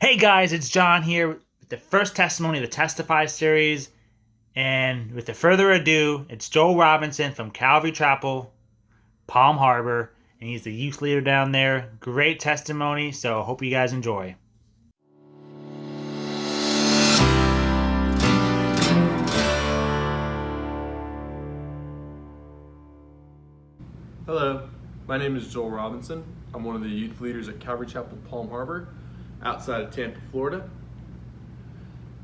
Hey guys, it's John here with the first testimony of the Testify series. And with the further ado, it's Joel Robinson from Calvary Chapel Palm Harbor, and he's the youth leader down there. Great testimony, so hope you guys enjoy. Hello, my name is Joel Robinson. I'm one of the youth leaders at Calvary Chapel Palm Harbor outside of Tampa, Florida.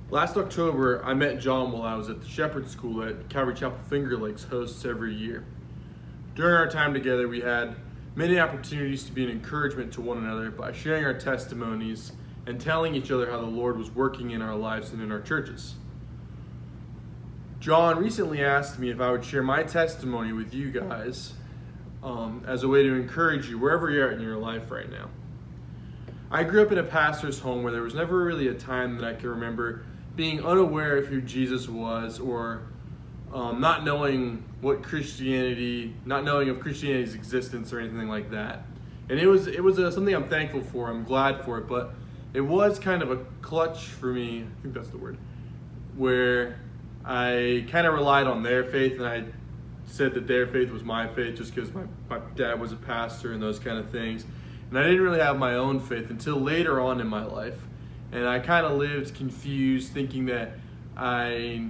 Last October, I met John while I was at the Shepherd School at Calvary Chapel Finger Lakes hosts every year. During our time together, we had many opportunities to be an encouragement to one another by sharing our testimonies and telling each other how the Lord was working in our lives and in our churches. John recently asked me if I would share my testimony with you guys as a way to encourage you wherever you're at in your life right now. I grew up in a pastor's home where there was never really a time that I can remember being unaware of who Jesus was, or not knowing of Christianity's existence or anything like that. And it was something I'm thankful for. I'm glad for it, but it was kind of a clutch for me. I think that's the word, where I kind of relied on their faith, and I said that their faith was my faith just because my dad was a pastor and those kind of things. And I didn't really have my own faith until later on in my life. And I kind of lived confused, thinking that I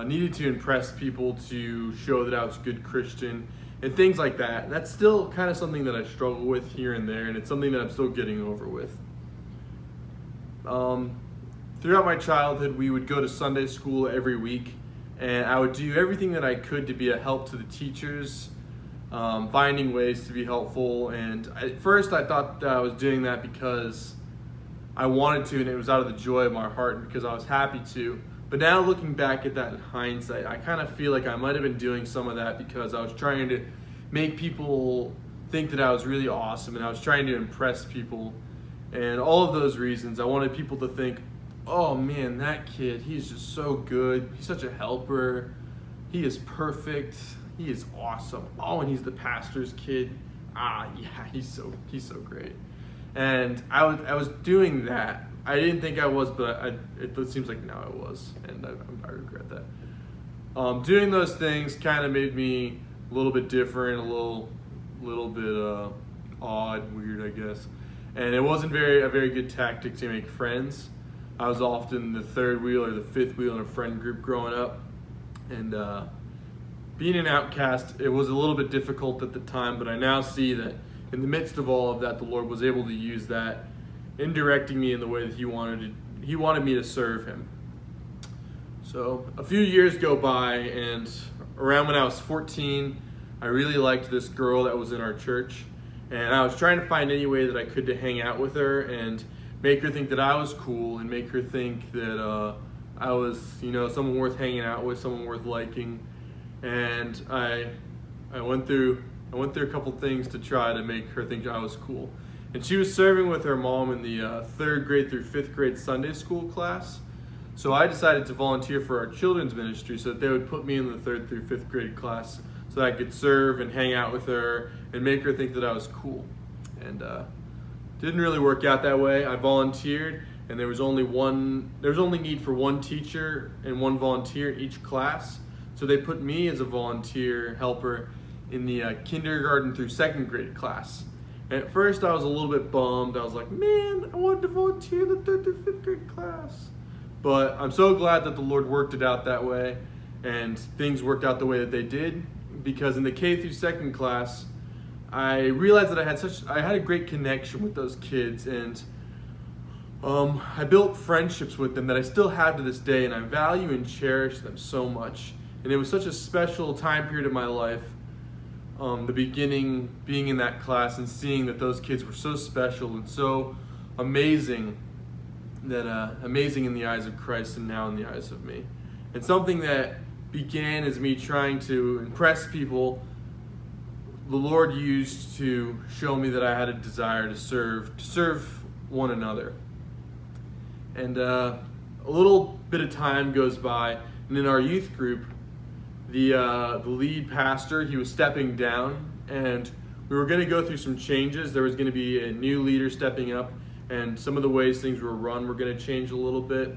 needed to impress people to show that I was a good Christian and things like that. That's still kind of something that I struggle with here and there, and it's something that I'm still getting over with. Throughout my childhood, we would go to Sunday school every week, and I would do everything that I could to be a help to the teachers, finding ways to be helpful. And at first I thought that I was doing that because I wanted to, and it was out of the joy of my heart and because I was happy to. But now looking back at that in hindsight, I kind of feel like I might have been doing some of that because I was trying to make people think that I was really awesome, and I was trying to impress people. And all of those reasons, I wanted people to think, oh man, that kid, he's just so good. He's such a helper. He is perfect. He is awesome. Oh, and he's the pastor's kid. Yeah, he's so great. And I was doing that. I didn't think I was, but it seems like now I was, and I regret that. Doing those things kind of made me a little bit different, a little bit odd, weird, I guess. And it wasn't a very good tactic to make friends. I was often the third wheel or the fifth wheel in a friend group growing up, and being an outcast, it was a little bit difficult at the time, but I now see that in the midst of all of that, the Lord was able to use that in directing me in the way that He wanted me to serve Him. So a few years go by, and around when I was 14, I really liked this girl that was in our church, and I was trying to find any way that I could to hang out with her and make her think that I was cool, and make her think that I was, someone worth hanging out with, someone worth liking. And I went through a couple things to try to make her think I was cool. And she was serving with her mom in the third grade through fifth grade Sunday school class. So I decided to volunteer for our children's ministry so that they would put me in the third through fifth grade class so that I could serve and hang out with her and make her think that I was cool. And didn't really work out that way. I volunteered, and there was only need for one teacher and one volunteer in each class. So they put me as a volunteer helper in the kindergarten through second grade class. And at first I was a little bit bummed. I was like, man, I wanted to volunteer in the third through fifth grade class. But I'm so glad that the Lord worked it out that way, and things worked out the way that they did, because in the K through second class, I realized that I had a great connection with those kids, and I built friendships with them that I still have to this day, and I value and cherish them so much. And it was such a special time period of my life, the beginning, being in that class and seeing that those kids were so special and so amazing, amazing in the eyes of Christ and now in the eyes of me. And something that began as me trying to impress people, the Lord used to show me that I had a desire to serve one another. And a little bit of time goes by, and in our youth group, the lead pastor, he was stepping down, and we were going to go through some changes. There was going to be a new leader stepping up, and some of the ways things were run were going to change a little bit.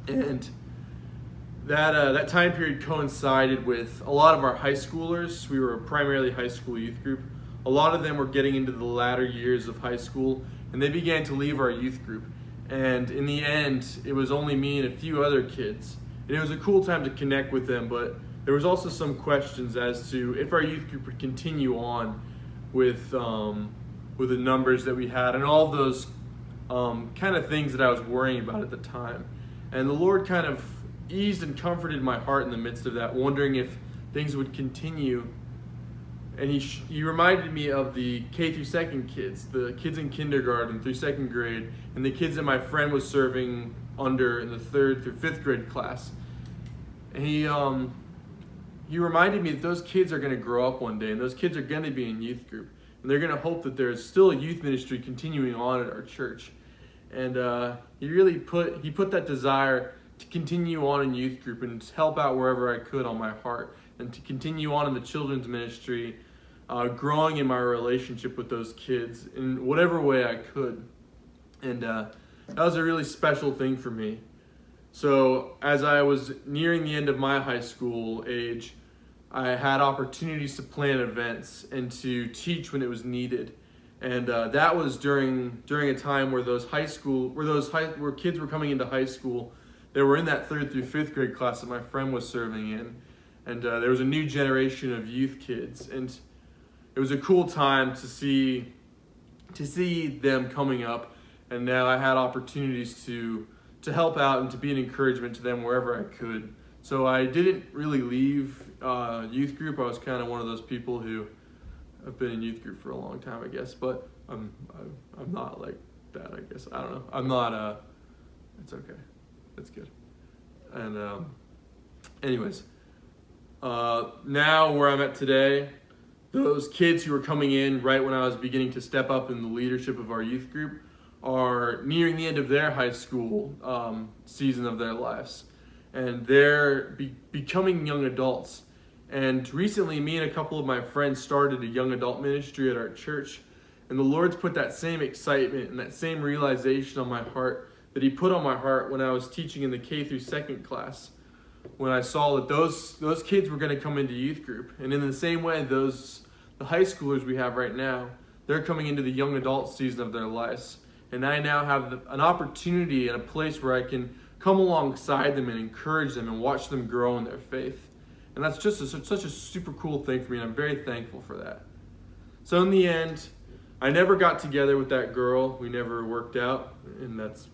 And that time period coincided with a lot of our high schoolers. We were a primarily high school youth group. A lot of them were getting into the latter years of high school, and they began to leave our youth group. And in the end, it was only me and a few other kids. And it was a cool time to connect with them, but there was also some questions as to if our youth group would continue on with the numbers that we had and all of those kind of things that I was worrying about at the time. And the Lord kind of eased and comforted my heart in the midst of that, wondering if things would continue. And he reminded me of the K through second kids, the kids in kindergarten through second grade, and the kids that my friend was serving under in the third through fifth grade class. And he reminded me that those kids are going to grow up one day, and those kids are going to be in youth group, and they're going to hope that there's still a youth ministry continuing on at our church. And he put that desire to continue on in youth group and to help out wherever I could on my heart, and to continue on in the children's ministry, growing in my relationship with those kids in whatever way I could. And that was a really special thing for me. So as I was nearing the end of my high school age, I had opportunities to plan events and to teach when it was needed. And that was during a time where where kids were coming into high school. They were in that third through fifth grade class that my friend was serving in. And there was a new generation of youth kids. And it was a cool time to see them coming up. And now I had opportunities to help out and to be an encouragement to them wherever I could. So I didn't really leave youth group. I was kind of one of those people who have been in youth group for a long time, I guess. But I'm not like that, I guess. I don't know. I'm not. It's okay. That's good. And anyways, now where I'm at today, those kids who were coming in right when I was beginning to step up in the leadership of our youth group are nearing the end of their high school season of their lives. And they're becoming young adults. And recently, me and a couple of my friends started a young adult ministry at our church. And the Lord's put that same excitement and that same realization on my heart that he put on my heart when I was teaching in the K through second class, when I saw that those kids were going to come into youth group. And in the same way, the high schoolers we have right now, they're coming into the young adult season of their lives. And I now have an opportunity and a place where I can come alongside them and encourage them and watch them grow in their faith. And that's just such a super cool thing for me, and I'm very thankful for that. So in the end, I never got together with that girl. We never worked out, and that's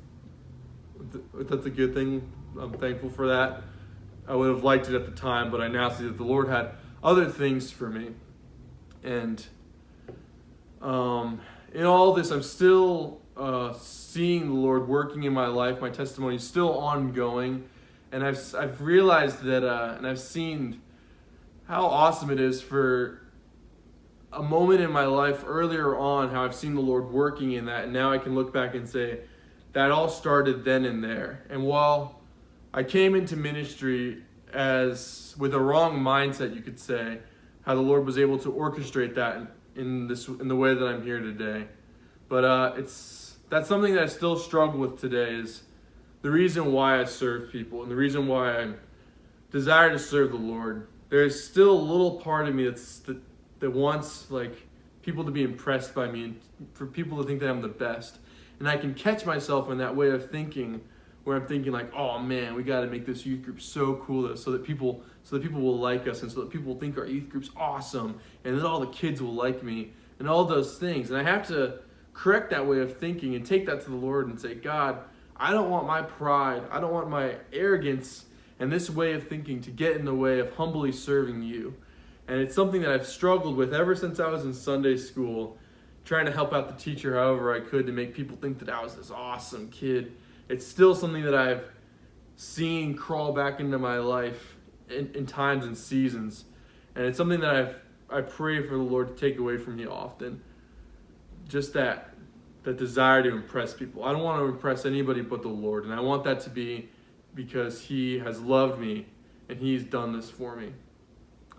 a good thing. I'm thankful for that. I would have liked it at the time, but I now see that the Lord had other things for me. And in all this, I'm still seeing the Lord working in my life. My testimony is still ongoing, and I've realized that, and I've seen how awesome it is for a moment in my life earlier on, how I've seen the Lord working in that, and now I can look back and say that all started then and there. And while I came into ministry with a wrong mindset, you could say, how the Lord was able to orchestrate that in the way that I'm here today. But that's something that I still struggle with today, is the reason why I serve people and the reason why I desire to serve the Lord. There's still a little part of me that wants people to be impressed by me and for people to think that I'm the best. And I can catch myself in that way of thinking, where I'm thinking oh man, we got to make this youth group so cool so that people will like us, and so that people will think our youth group's awesome, and that all the kids will like me, and all those things. And I have to correct that way of thinking and take that to the Lord and say, God, I don't want my pride, I don't want my arrogance and this way of thinking to get in the way of humbly serving you. And it's something that I've struggled with ever since I was in Sunday school, trying to help out the teacher however I could to make people think that I was this awesome kid. It's still something that I've seen crawl back into my life in times and seasons. And it's something that I pray for the Lord to take away from me often. Just that desire to impress people. I don't want to impress anybody but the Lord. And I want that to be because he has loved me and he's done this for me.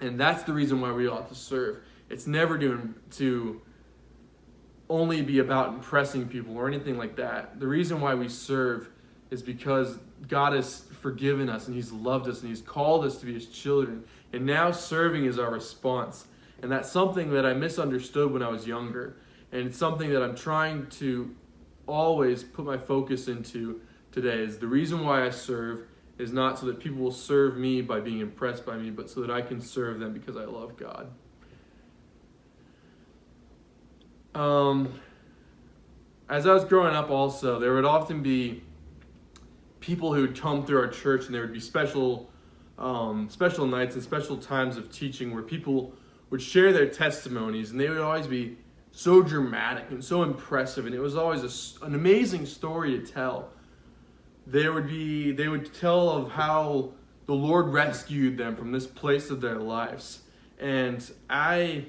And that's the reason why we ought to serve. It's never to only be about impressing people or anything like that. The reason why we serve is because God has forgiven us and He's loved us and He's called us to be His children. And now serving is our response. And that's something that I misunderstood when I was younger. And it's something that I'm trying to always put my focus into today. Is the reason why I serve is not so that people will serve me by being impressed by me, but so that I can serve them because I love God. As I was growing up also, there would often be people who would come through our church, and there would be special nights and special times of teaching where people would share their testimonies, and they would always be so dramatic and so impressive, and it was always an amazing story to tell. They would tell of how the Lord rescued them from this place of their lives, and I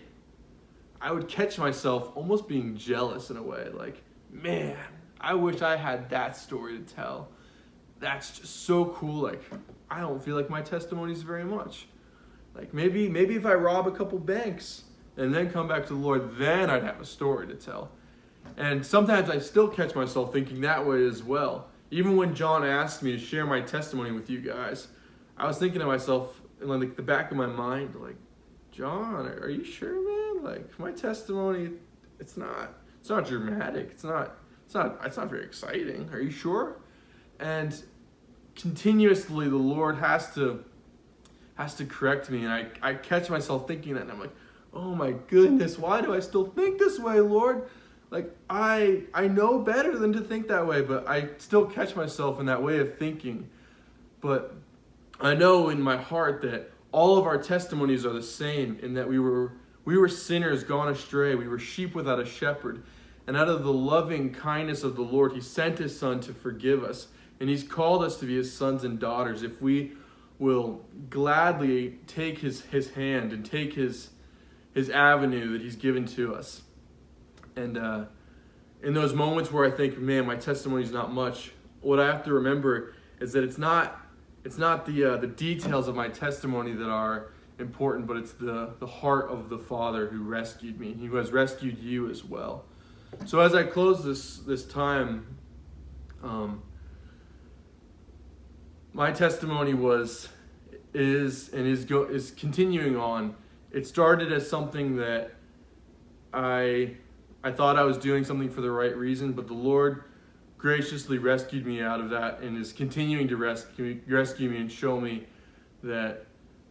would catch myself almost being jealous in a way, like, man, I wish I had that story to tell. That's just so cool. Like, I don't feel like my testimonies very much. Like, maybe if I rob a couple banks and then come back to the Lord, then I'd have a story to tell. And sometimes I still catch myself thinking that way as well. Even when John asked me to share my testimony with you guys, I was thinking to myself in like the back of my mind, like, John, are you sure, man? Like, my testimony, it's not dramatic. It's not very exciting. Are you sure? And continuously the Lord has to correct me, and I catch myself thinking that, and I'm like, oh my goodness, why do I still think this way, Lord? Like, I know better than to think that way, but I still catch myself in that way of thinking. But I know in my heart that all of our testimonies are the same, in that we were sinners gone astray. We were sheep without a shepherd. And out of the loving kindness of the Lord, He sent His Son to forgive us. And He's called us to be His sons and daughters if we will gladly take His hand and take His avenue that He's given to us. And in those moments where I think, man, my testimony is not much, what I have to remember is that it's not the details of my testimony that are important, but it's the heart of the Father who rescued me, who has rescued you as well. So as I close this time, my testimony is continuing on. It started as something that I thought I was doing something for the right reason, but the Lord graciously rescued me out of that and is continuing to rescue me and show me that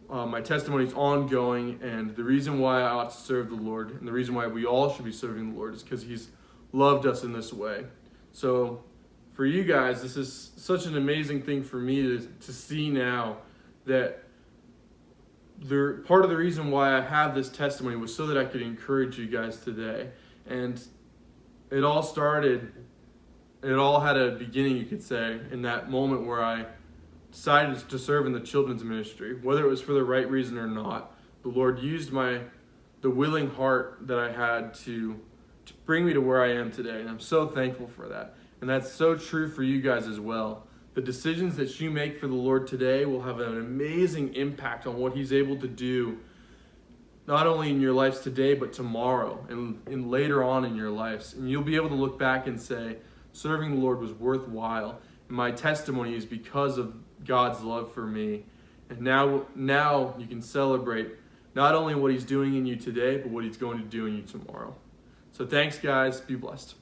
my testimony is ongoing, and the reason why I ought to serve the Lord and the reason why we all should be serving the Lord is because He's loved us in this way. So for you guys, this is such an amazing thing for me to see now, that part of the reason why I have this testimony was so that I could encourage you guys today. And it all had a beginning, you could say, in that moment where I decided to serve in the children's ministry. Whether it was for the right reason or not, the Lord used the willing heart that I had to bring me to where I am today. And I'm so thankful for that. And that's so true for you guys as well. The decisions that you make for the Lord today will have an amazing impact on what He's able to do, not only in your lives today, but tomorrow and later on in your lives. And you'll be able to look back and say, serving the Lord was worthwhile. And my testimony is because of God's love for me. And now you can celebrate not only what He's doing in you today, but what He's going to do in you tomorrow. So thanks, guys. Be blessed.